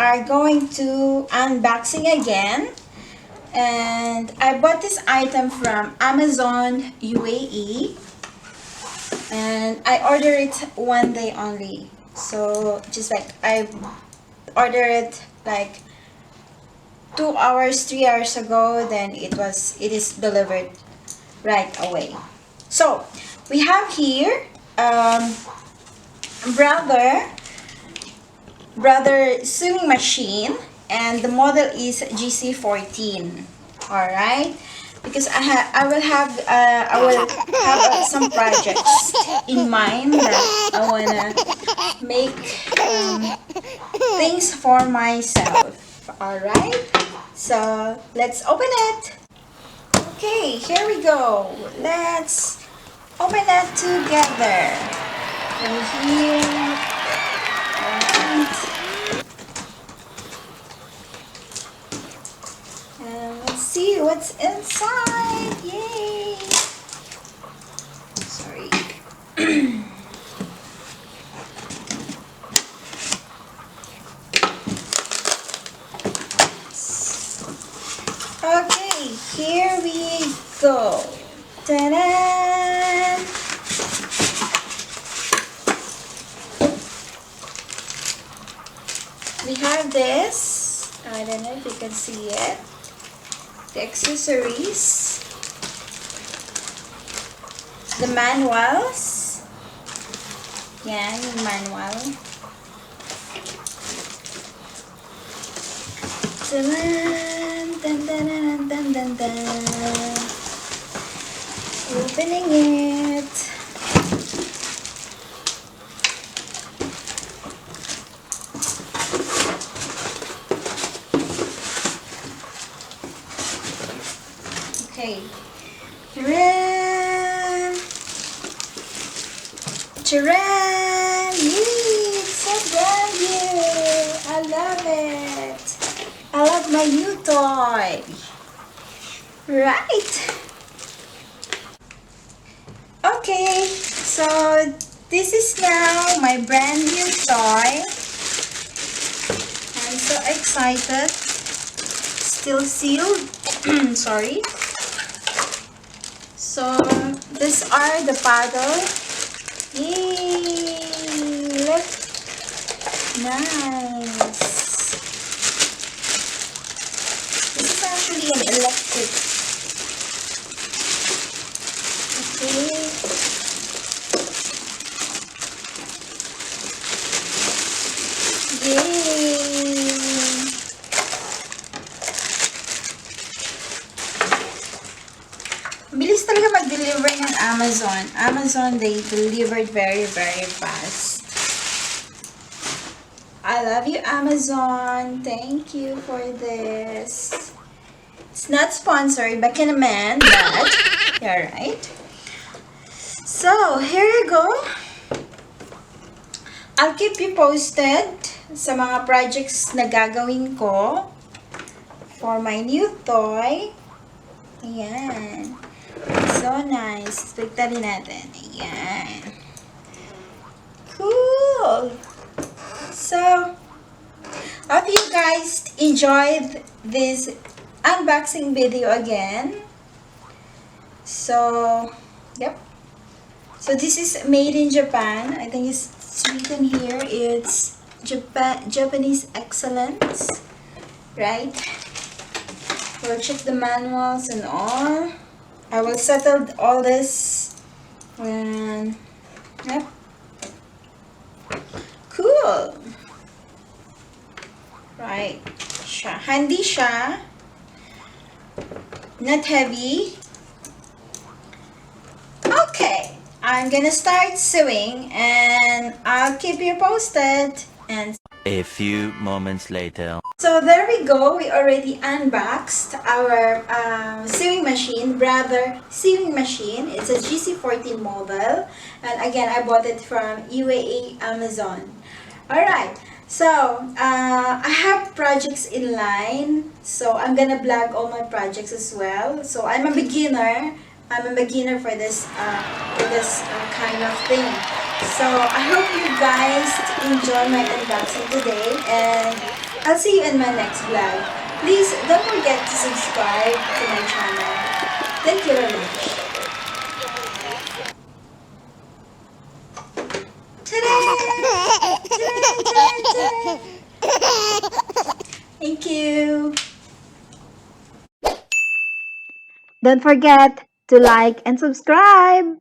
are going to unboxing again, and I bought this item from Amazon UAE, and I ordered it one day only. So just like I ordered it like 2 hours, 3 hours ago, then it is delivered right away. So we have here brother sewing machine, and the model is JC14. All right, because I will have some projects in mind that I wanna make things for myself. All right, so let's open it. Okay, here we go. Let's open that together. And here, and let's see what's inside. Yay! Sorry. Okay, here we go. Ta-da! We have this. I don't know if you can see it. The accessories. The manuals. Yeah, yung manual. Dun, dun, dun, dun, dun, dun, dun. Opening it. Okay. Taran! Taran! Yay! It's so brand new! I love it! I love my new toy! Right! Okay, so this is now my brand new toy. I'm so excited. Still sealed. Sorry. So these are the paddle. Yay! Look, nice. This is actually an electric. Okay. Yay! Bilis talaga mag-deliver ng Amazon. Amazon, they delivered very, very fast. I love you, Amazon. Thank you for this. It's not sponsored by Kinaman, but you're right. So, here you go. I'll keep you posted sa mga projects na gagawin ko for my new toy. Ayan. So nice. Tignan natin. Ayan. Cool. So, hope you guys enjoyed this unboxing video again. So, yep. So this is made in Japan. I think it's written here. It's Japanese excellence. Right? We'll check the manuals and all. I will settle all this when, yep. Cool. Right. Handy siya. Not heavy. Okay. I'm gonna start sewing and I'll keep you posted. And a few moments later. so there we go. We already unboxed our sewing machine, brother sewing machine. It's a JC14 model, and again I bought it from UAE Amazon. Alright, so I have projects in line, so I'm gonna vlog all my projects as well. So I'm a beginner. I'm a beginner for this kind of thing. So I hope you guys enjoy my unboxing today, and I'll see you in my next vlog. Please don't forget to subscribe to my channel. Thank you very much. Ta-da! Ta-da! Ta-da! Thank you. Don't forget to like and subscribe.